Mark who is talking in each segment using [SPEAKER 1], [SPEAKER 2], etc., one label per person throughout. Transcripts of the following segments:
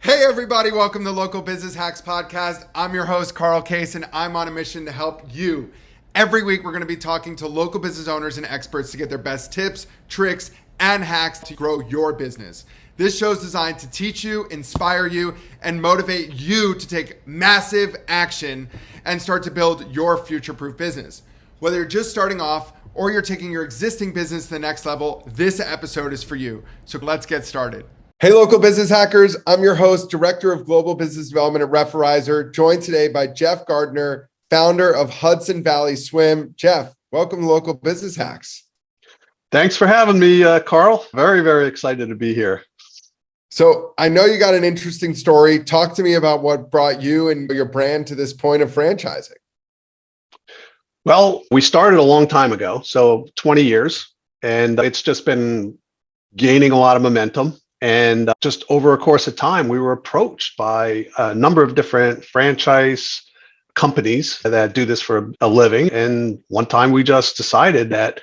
[SPEAKER 1] Hey everybody, welcome to Local Business Hacks Podcast. I'm your host, Carl Case, and I'm on a mission to help you. Every week, we're going to be talking to local business owners and experts to get their best tips, tricks, and hacks to grow your business. This show is designed to teach you, inspire you, and motivate you to take massive action and start to build your future-proof business. Whether you're just starting off or you're taking your existing business to the next level, this episode is for you. So let's get started. Hey, local business hackers. I'm your host, Director of Global Business Development at Referrizer, joined today by Jeff Gartner, founder of Hudson Valley Swim. Jeff, welcome to Local Business Hacks.
[SPEAKER 2] Thanks for having me, Carl. Very, very excited to be here.
[SPEAKER 1] So I know you got an interesting story. Talk to me about what brought you and your brand to this point of franchising.
[SPEAKER 2] Well, we started a long time ago, so 20 years, and it's just been gaining a lot of momentum. And just over a course of time, we were approached by a number of different franchise companies that do this for a living. And one time we just decided that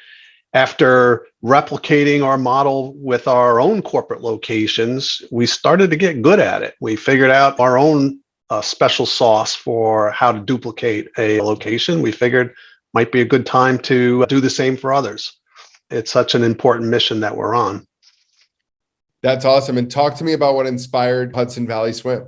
[SPEAKER 2] after replicating our model with our own corporate locations, we started to get good at it. We figured out our own special sauce for how to duplicate a location. We figured might be a good time to do the same for others. It's such an important mission that we're on.
[SPEAKER 1] That's awesome. And talk to me about what inspired Hudson Valley Swim.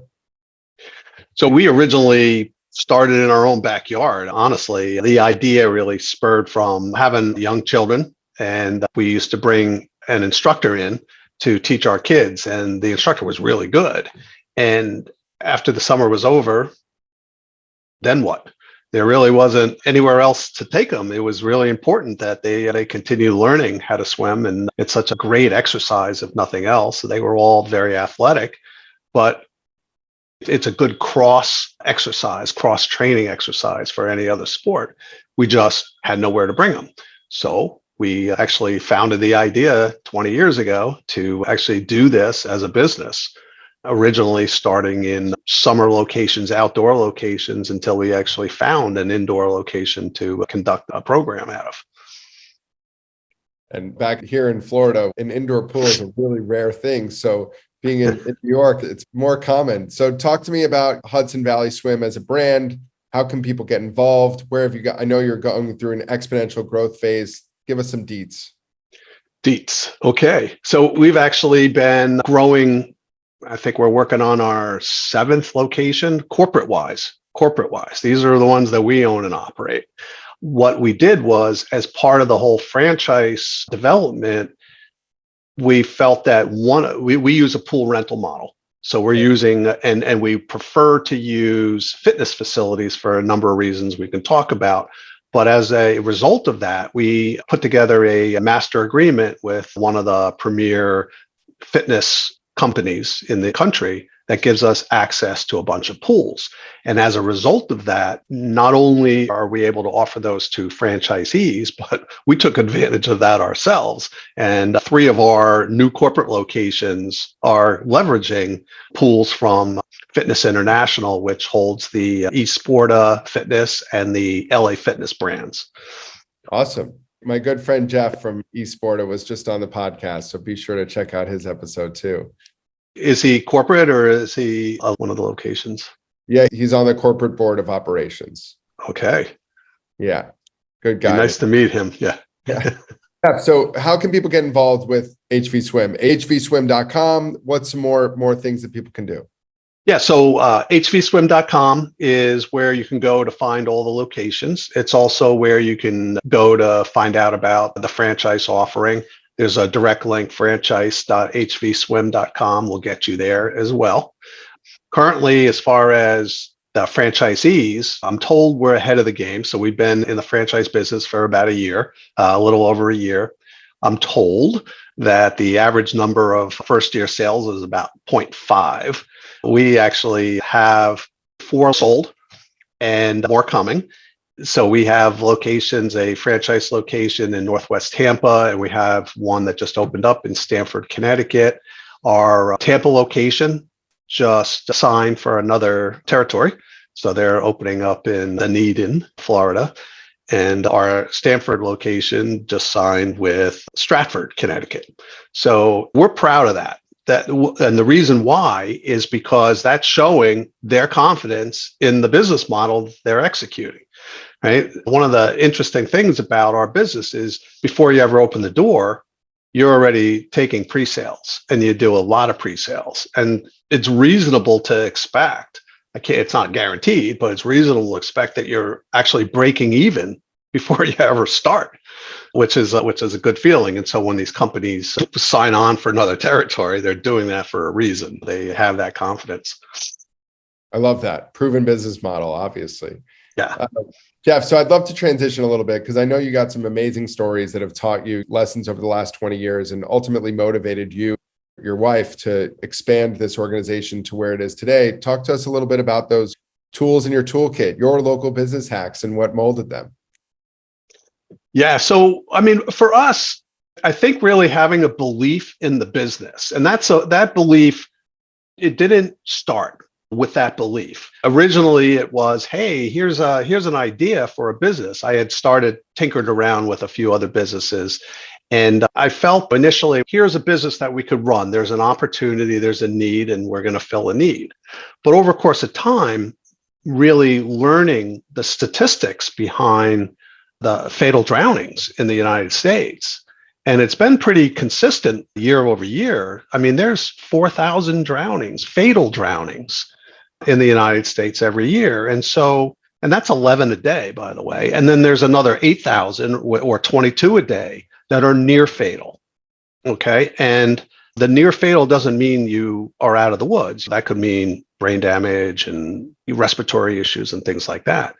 [SPEAKER 2] So we originally started in our own backyard. Honestly, the idea really spurred from having young children. And we used to bring an instructor in to teach our kids. And the instructor was really good. And after the summer was over, then what? There really wasn't anywhere else to take them. It was really important that they continue learning how to swim. And it's such a great exercise, if nothing else. They were all very athletic, but it's a good cross training exercise for any other sport. We just had nowhere to bring them. So we actually founded the idea 20 years ago to actually do this as a business. Originally starting in summer locations, outdoor locations, until we actually found an indoor location to conduct a program out of.
[SPEAKER 1] And back here in Florida, an indoor pool is a really rare thing. So being in New York, it's more common. So talk to me about Hudson Valley Swim as a brand. How can people get involved? Where have you got? I know you're going through an exponential growth phase. Give us some deets.
[SPEAKER 2] Okay. So we've actually been growing. I think we're working on our 7th location corporate-wise. These are the ones that we own and operate. What we did was, as part of the whole franchise development, we felt that we use a pool rental model. So we're using, and we prefer to use fitness facilities for a number of reasons we can talk about. But as a result of that, we put together a master agreement with one of the premier fitness companies in the country that gives us access to a bunch of pools. And as a result of that, not only are we able to offer those to franchisees, but we took advantage of that ourselves. And 3 of our new corporate locations are leveraging pools from Fitness International, which holds the eSporta Fitness and the LA Fitness brands.
[SPEAKER 1] Awesome. My good friend Jeff from eSporta was just on the podcast, so be sure to check out his episode too.
[SPEAKER 2] Is he corporate or is he one of the locations?
[SPEAKER 1] Yeah, he's on the corporate board of operations.
[SPEAKER 2] Okay.
[SPEAKER 1] Yeah, good guy.
[SPEAKER 2] Nice to meet him. Yeah.
[SPEAKER 1] Yeah. So how can people get involved with HV Swim? hvswim.com. What's some more things that people can do?
[SPEAKER 2] Yeah, so hvswim.com is where you can go to find all the locations. It's also where you can go to find out about the franchise offering. There's a direct link, franchise.hvswim.com will get you there as well. Currently, as far as the franchisees, I'm told we're ahead of the game. So we've been in the franchise business for about a year, a little over a year. I'm told that the average number of first-year sales is about 0.5. We actually have 4 sold and more coming. So we have locations, a franchise location in Northwest Tampa, and we have one that just opened up in Stamford, Connecticut. Our Tampa location just signed for another territory. So they're opening up in Dunedin, Florida. And our Stamford location just signed with Stratford, Connecticut. So we're proud of that. And the reason why is because that's showing their confidence in the business model they're executing. Right. One of the interesting things about our business is before you ever open the door, you're already taking pre-sales, and you do a lot of pre-sales. And it's reasonable to expect, it's not guaranteed, but it's reasonable to expect that you're actually breaking even before you ever start, which is a good feeling. And so when these companies sign on for another territory, they're doing that for a reason. They have that confidence.
[SPEAKER 1] I love that. Proven business model, obviously.
[SPEAKER 2] Yeah.
[SPEAKER 1] Jeff, so I'd love to transition a little bit because I know you got some amazing stories that have taught you lessons over the last 20 years and ultimately motivated you, your wife, to expand this organization to where it is today. Talk to us a little bit about those tools in your toolkit, your local business hacks, and what molded them.
[SPEAKER 2] Yeah. So, I mean, for us, I think really having a belief in the business, and that belief, it didn't start with that belief. Originally, it was, hey, here's an idea for a business. I had tinkered around with a few other businesses, and I felt initially, here's a business that we could run. There's an opportunity, there's a need, and we're going to fill a need. But over the course of time, really learning the statistics behind the fatal drownings in the United States. And it's been pretty consistent year over year. I mean, there's 4,000 drownings, fatal drownings in the United States every year. And that's 11 a day, by the way. And then there's another 8,000 or 22 a day that are near fatal. Okay. And the near fatal doesn't mean you are out of the woods. That could mean brain damage and respiratory issues and things like that.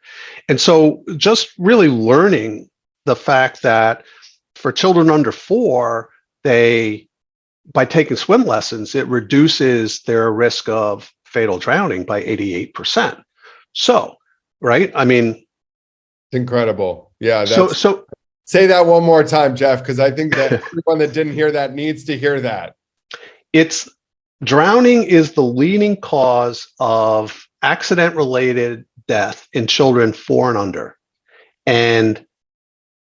[SPEAKER 2] And so just really learning the fact that for children under 4, by taking swim lessons, it reduces their risk of fatal drowning by 88%. So, right? I mean,
[SPEAKER 1] incredible. Yeah.
[SPEAKER 2] So
[SPEAKER 1] say that one more time, Jeff, because I think that everyone that didn't hear that needs to hear that.
[SPEAKER 2] Drowning is the leading cause of accident-related death in children 4 and under. And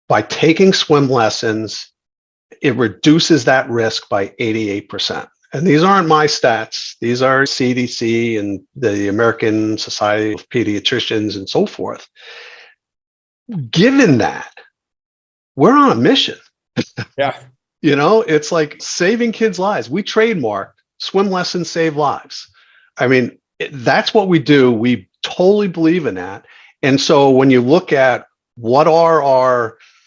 [SPEAKER 2] by taking swim lessons, it reduces that risk by 88%. And these aren't my stats. These are CDC and the American Society of Pediatricians and so forth. Given that, we're on a mission.
[SPEAKER 1] Yeah.
[SPEAKER 2] It's like saving kids' lives. We trademarked swim lessons save lives. I mean, that's what we do. We totally believe in that. And so when you look at what are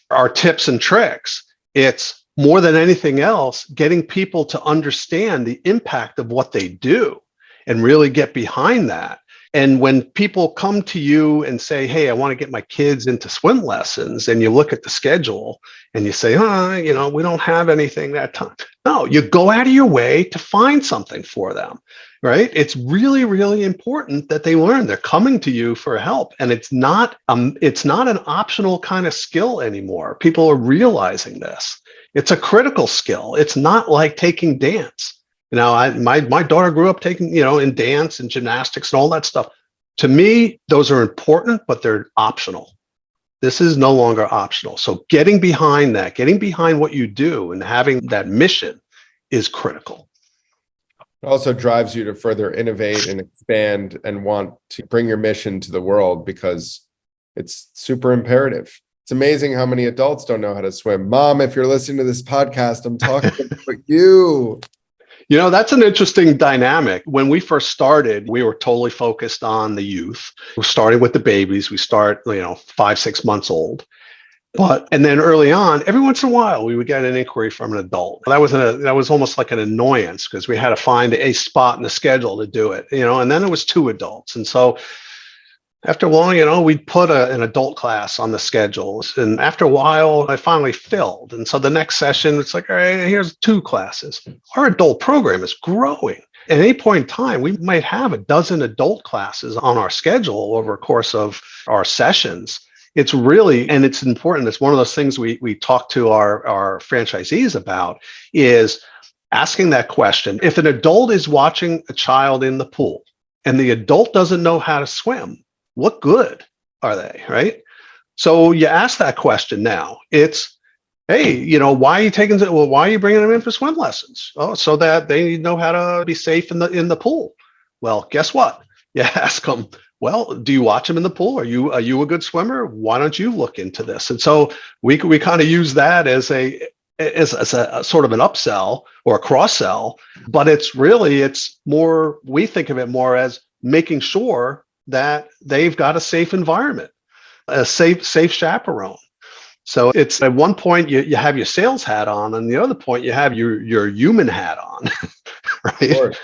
[SPEAKER 2] our tips and tricks, it's more than anything else, getting people to understand the impact of what they do and really get behind that. And when people come to you and say, hey, I want to get my kids into swim lessons, and you look at the schedule and you say, we don't have anything that time. No, you go out of your way to find something for them, right? It's really, really important that they learn. They're coming to you for help. And it's not an optional kind of skill anymore. People are realizing this. It's a critical skill. It's not like taking dance. My daughter grew up taking, in dance and gymnastics and all that stuff. To me, those are important, but they're optional. This is no longer optional. So getting behind what you do and having that mission is critical.
[SPEAKER 1] It also drives you to further innovate and expand and want to bring your mission to the world because it's super imperative. It's amazing how many adults don't know how to swim. Mom, if you're listening to this podcast, I'm talking about you.
[SPEAKER 2] That's an interesting dynamic. When we first started, we were totally focused on the youth. We're starting with the babies. We start, 5-6 months old. And then early on, every once in a while, we would get an inquiry from an adult. That was almost like an annoyance because we had to find a spot in the schedule to do it, and then it was 2 adults. And so after a while, we'd put an adult class on the schedules. And after a while, I finally filled. And so the next session, it's like, all right, here's 2 classes. Our adult program is growing. At any point in time, we might have a dozen adult classes on our schedule over the course of our sessions. It's important. It's one of those things we talk to our franchisees about is asking that question. If an adult is watching a child in the pool and the adult doesn't know how to swim, what good are they, right? So you ask that question now. It's Hey, why are you why are you bringing them in for swim lessons? Oh, so that they know how to be safe in the pool. Well, guess what? You ask them, well, do you watch them in the pool? Are you a good swimmer? Why don't you look into this? And so we kind of use that as a sort of an upsell or a cross sell, but it's more, we think of it more as making sure that they've got a safe environment, a safe chaperone. So it's at one point you have your sales hat on, and the other point you have your human hat on,
[SPEAKER 1] Of
[SPEAKER 2] right?
[SPEAKER 1] course.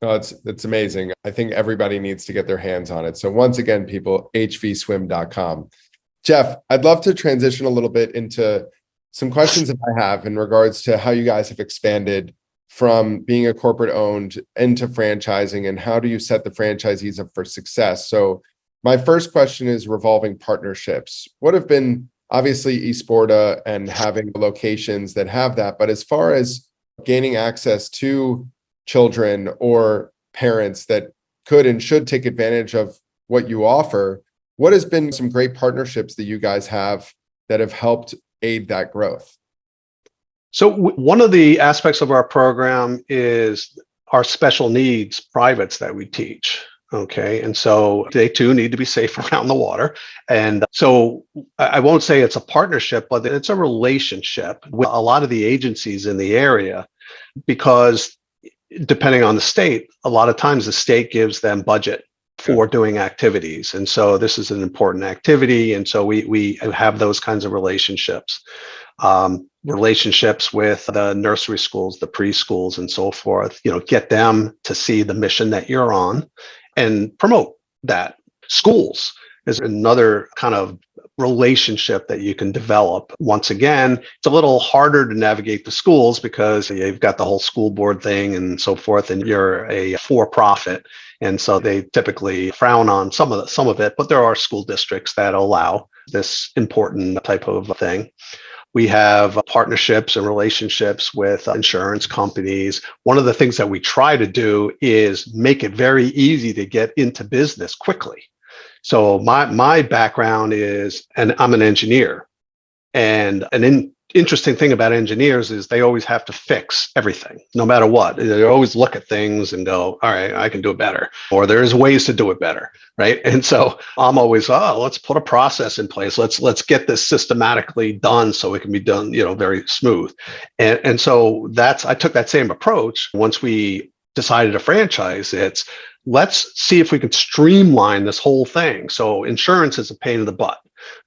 [SPEAKER 1] No, it's amazing. I think everybody needs to get their hands on it. So once again, people, hvswim.com. Jeff, I'd love to transition a little bit into some questions that I have in regards to how you guys have expanded from being a corporate owned into franchising, and how do you set the franchisees up for success? So my first question is revolving partnerships. What have been, obviously, Esporta and having locations that have that, but as far as gaining access to children or parents that could and should take advantage of what you offer, what has been some great partnerships that you guys have that have helped aid that growth?
[SPEAKER 2] So one of the aspects of our program is our special needs privates that we teach. Okay. And so they too need to be safe around the water. And so I won't say it's a partnership, but it's a relationship with a lot of the agencies in the area, because depending on the state, a lot of times the state gives them budget for doing activities. And so this is an important activity. And so we have those kinds of relationships. Relationships with the nursery schools, the preschools, and so forth, get them to see the mission that you're on and promote that. Schools is another kind of relationship that you can develop. Once again, it's a little harder to navigate the schools because you've got the whole school board thing and so forth, and you're a for-profit. And so they typically frown on some of it, but there are school districts that allow this important type of thing. We have partnerships and relationships with insurance companies. One of the things that we try to do is make it very easy to get into business quickly. So my background is, and I'm an engineer, and an interesting thing about engineers is they always have to fix everything, no matter what. They always look at things and go, all right, I can do it better, or there's ways to do it better, right? And so I'm always, let's put a process in place. Let's get this systematically done so it can be done, very smooth. And so I took that same approach once we decided to franchise. Let's see if we can streamline this whole thing. So insurance is a pain in the butt.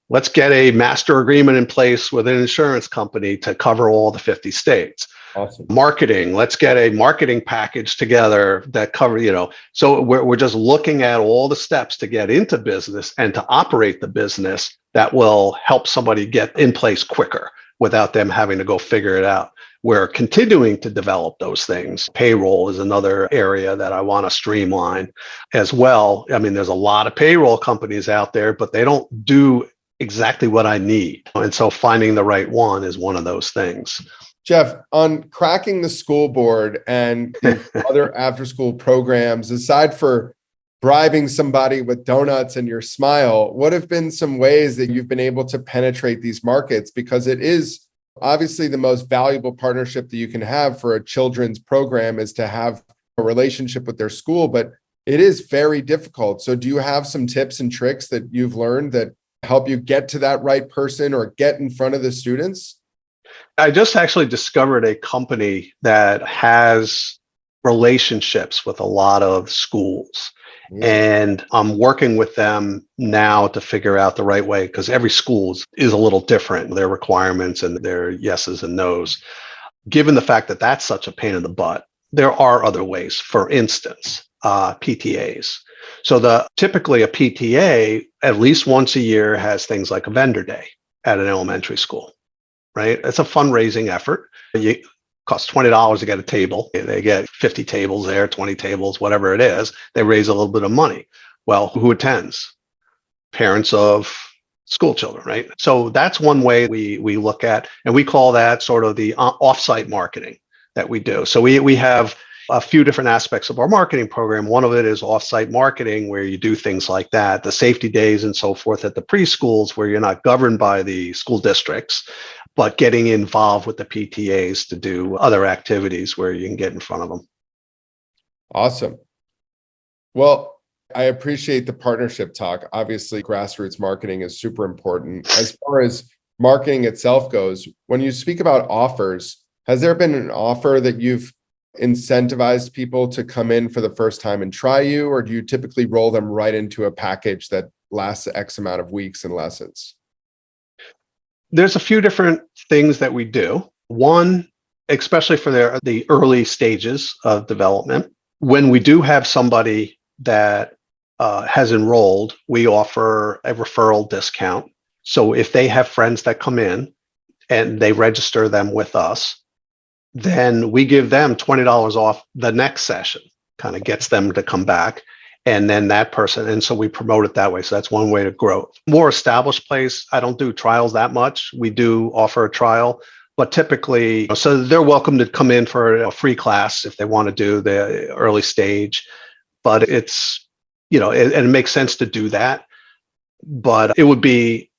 [SPEAKER 2] Let's get a master agreement in place with an insurance company to cover all the 50 states.
[SPEAKER 1] Awesome.
[SPEAKER 2] Marketing, let's get a marketing package together that covers, so we're just looking at all the steps to get into business and to operate the business that will help somebody get in place quicker without them having to go figure it out. We're continuing to develop those things. Payroll is another area that I want to streamline as well. I mean, there's a lot of payroll companies out there, but they don't do exactly what I need. And so finding the right one is one of those things.
[SPEAKER 1] Jeff, on cracking the school board and the other after-school programs, aside for bribing somebody with donuts and your smile, what have been some ways that you've been able to penetrate these markets? Because it is obviously the most valuable partnership that you can have for a children's program is to have a relationship with their school, but it is very difficult. So do you have some tips and tricks that you've learned that help you get to that right person or get in front of the students?
[SPEAKER 2] I just actually discovered a company that has relationships with a lot of schools. And I'm working with them now to figure out the right way, because every school is a little different, their requirements and their yeses and nos. Given the fact that that's such a pain in the butt, there are other ways. For instance, PTAs. So typically a PTA at least once a year has things like a vendor day at an elementary school, right? It's a fundraising effort. It costs $20 to get a table. They get 50 tables there, 20 tables, whatever it is. They raise a little bit of money. Well, who attends? Parents of school children, right? So that's one way we look at, and we call that sort of the offsite marketing that we do. So we have, a few different aspects of our marketing program. One of it is offsite marketing, where you do things like that, the safety days and so forth at the preschools, where you're not governed by the school districts, but getting involved with the PTAs to do other activities where you can get in front of them.
[SPEAKER 1] Awesome. Well, I appreciate the partnership talk. Obviously, grassroots marketing is super important. As far as marketing itself goes, when you speak about offers, has there been an offer that you've incentivized people to come in for the first time and try you, or do you typically roll them right into a package that lasts X amount of weeks and lessons?
[SPEAKER 2] There's a few different things that we do. One, especially for the early stages of development, when we do have somebody that has enrolled, we offer a referral discount. So if they have friends that come in and they register them with us, then we give them $20 off the next session, kind of gets them to come back. And then that person, and so we promote it that way. So that's one way to grow. More established place, I don't do trials that much. We do offer a trial, but typically, so they're welcome to come in for a free class if they want to do the early stage. But it's, and it makes sense to do that. But it would be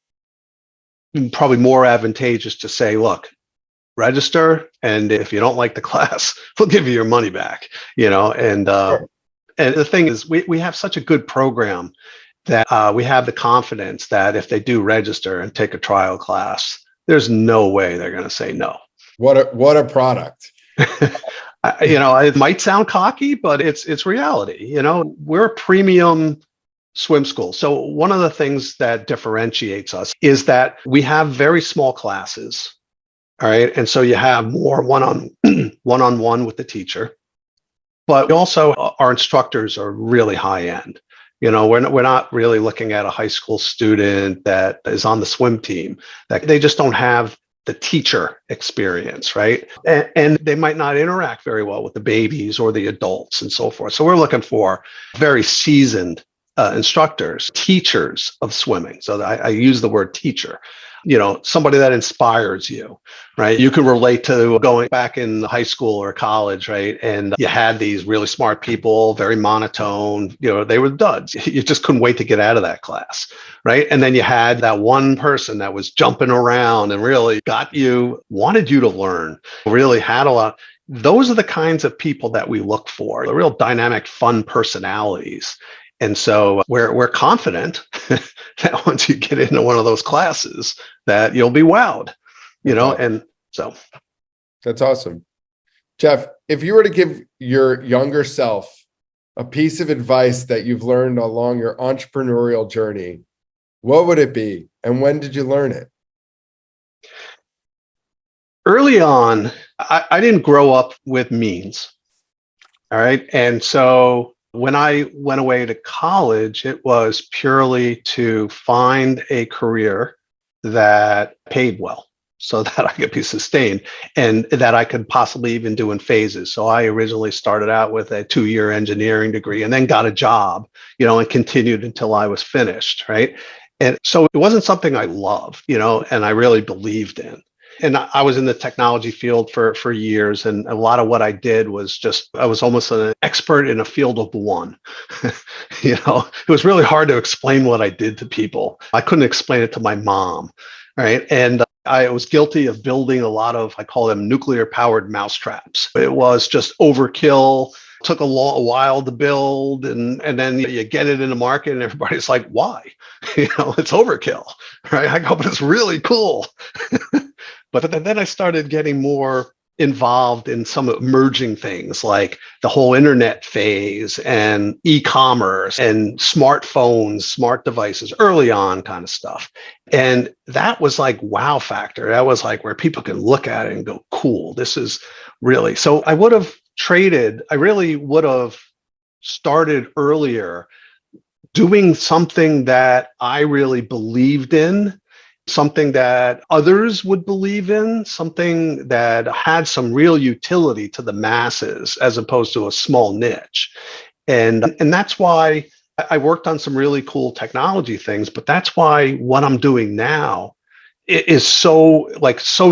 [SPEAKER 2] probably more advantageous to say, look, register, and if you don't like the class, we'll give you your money back, and
[SPEAKER 1] Sure.
[SPEAKER 2] and the thing is, we have such a good program that we have the confidence that if they do register and take a trial class, there's no way they're going to say no.
[SPEAKER 1] What a product.
[SPEAKER 2] It might sound cocky, but it's reality. We're a premium swim school. So one of the things that differentiates us is that we have very small classes. All right. And so you have more one-on-one with the teacher, but also our instructors are really high end. We're not really looking at a high school student that is on the swim team, that they just don't have the teacher experience, right? And they might not interact very well with the babies or the adults and so forth. So we're looking for very seasoned instructors, teachers of swimming. So I use the word teacher. Somebody that inspires you, right? You can relate to going back in high school or college, right? And you had these really smart people, very monotone, they were duds. You just couldn't wait to get out of that class, right? And then you had that one person that was jumping around and really wanted you to learn, really had a lot. Those are the kinds of people that we look for, the real dynamic, fun personalities. And so we're confident that once you get into one of those classes, that you'll be wowed, and so.
[SPEAKER 1] That's awesome. Jeff, if you were to give your younger self a piece of advice that you've learned along your entrepreneurial journey, what would it be? And when did you learn it?
[SPEAKER 2] Early on, I didn't grow up with means. All right. And so when I went away to college, it was purely to find a career that paid well so that I could be sustained and that I could possibly even do in phases. So I originally started out with a 2-year engineering degree and then got a job, and continued until I was finished, right? And so it wasn't something I loved, and I really believed in. And I was in the technology field for years. And a lot of what I did was I was almost an expert in a field of one. It was really hard to explain what I did to people. I couldn't explain it to my mom, right? And I was guilty of building a lot of, I call them nuclear powered mousetraps. It was just overkill. Took a while to build, and then you get it in the market and everybody's like, why? It's overkill, right? I go, but it's really cool. But then I started getting more involved in some emerging things like the whole internet phase and e-commerce and smartphones, smart devices, early on kind of stuff. And that was like wow factor. That was like where people can look at it and go, cool, this is really. So I really would have started earlier doing something that I really believed in, something that others would believe in, something that had some real utility to the masses as opposed to a small niche. And that's why I worked on some really cool technology things, but that's why what I'm doing now is so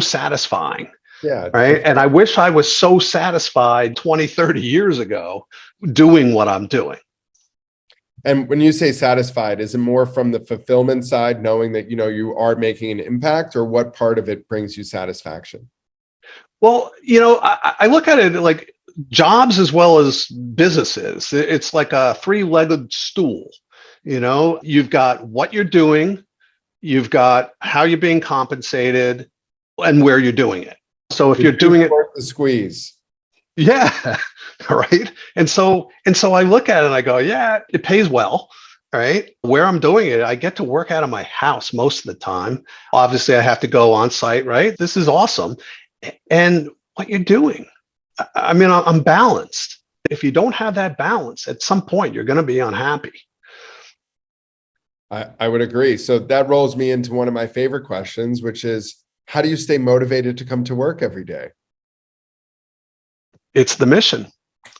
[SPEAKER 2] satisfying.
[SPEAKER 1] Yeah.
[SPEAKER 2] Right. And I wish I was so satisfied 20, 30 years ago doing what I'm doing.
[SPEAKER 1] And when you say satisfied, is it more from the fulfillment side, knowing that, you are making an impact, or what part of it brings you satisfaction?
[SPEAKER 2] Well, I look at it like jobs as well as businesses. It's like a three-legged stool. You've got what you're doing, you've got how you're being compensated, and where you're doing it. So if you're doing it,
[SPEAKER 1] the squeeze.
[SPEAKER 2] yeah, right. And so I look at it and I go, yeah, it pays well. Right. Where I'm doing it, I get to work out of my house most of the time. Obviously, I have to go on site. Right. This is awesome. And what you're doing, I mean, I'm balanced. If you don't have that balance, at some point, you're going to be unhappy.
[SPEAKER 1] I would agree. So that rolls me into one of my favorite questions, which is, how do you stay motivated to come to work every day?
[SPEAKER 2] It's the mission.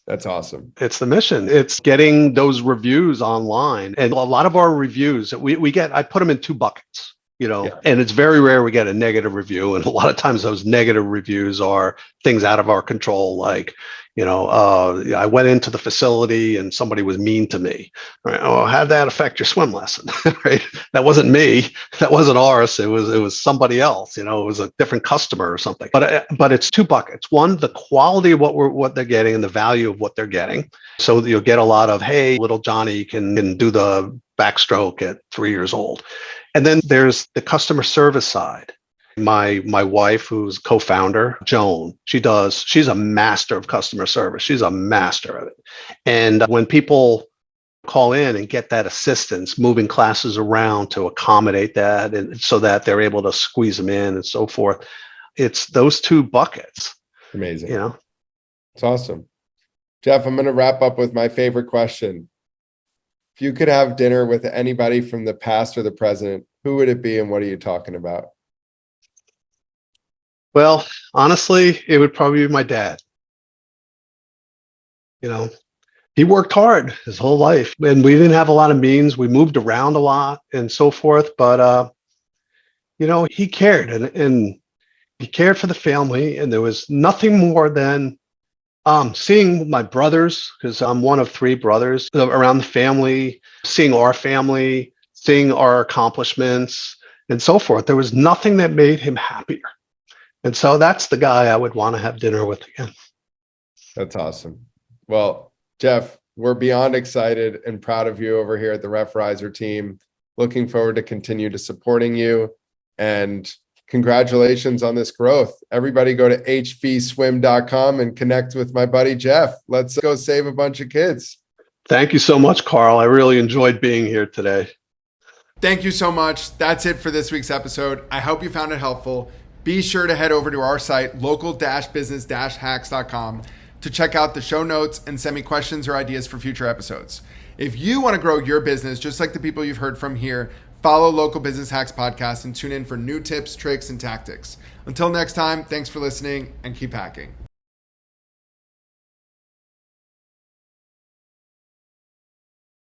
[SPEAKER 1] That's awesome.
[SPEAKER 2] It's the mission. It's getting those reviews online. And a lot of our reviews that we get, I put them in two buckets, and it's very rare we get a negative review. And a lot of times those negative reviews are things out of our control. Like, I went into the facility and somebody was mean to me. Right? Oh, how'd that affect your swim lesson? Right? That wasn't me. That wasn't ours. It was somebody else. It was a different customer or something. But it's two buckets. One, the quality of what they're getting and the value of what they're getting. So you'll get a lot of, hey, little Johnny can do the backstroke at 3 years old. And then there's the customer service side. My wife, who's co-founder, Joan, she's a master of customer service. She's a master of it. And when people call in and get that assistance, moving classes around to accommodate that, and so that they're able to squeeze them in and so forth, it's those two buckets.
[SPEAKER 1] Amazing. It's awesome. Jeff, I'm going to wrap up with my favorite question. If you could have dinner with anybody from the past or the present, who would it be and what are you talking about?
[SPEAKER 2] Well, honestly, it would probably be my dad. He worked hard his whole life, and we didn't have a lot of means. We moved around a lot and so forth, but he cared and he cared for the family, and there was nothing more than seeing my brothers, because I'm one of three brothers, around the family, seeing our family, seeing our accomplishments and so forth. There was nothing that made him happier. And so that's the guy I would want to have dinner with again.
[SPEAKER 1] That's awesome. Well, Jeff, we're beyond excited and proud of you over here at the Referrizer team. Looking forward to continue to supporting you, and congratulations on this growth. Everybody go to hvswim.com and connect with my buddy, Jeff. Let's go save a bunch of kids.
[SPEAKER 2] Thank you so much, Carl. I really enjoyed being here today.
[SPEAKER 1] Thank you so much. That's it for this week's episode. I hope you found it helpful. Be sure to head over to our site, local-business-hacks.com, to check out the show notes and send me questions or ideas for future episodes. If you want to grow your business, just like the people you've heard from here, follow Local Business Hacks Podcast and tune in for new tips, tricks, and tactics. Until next time, thanks for listening and keep hacking.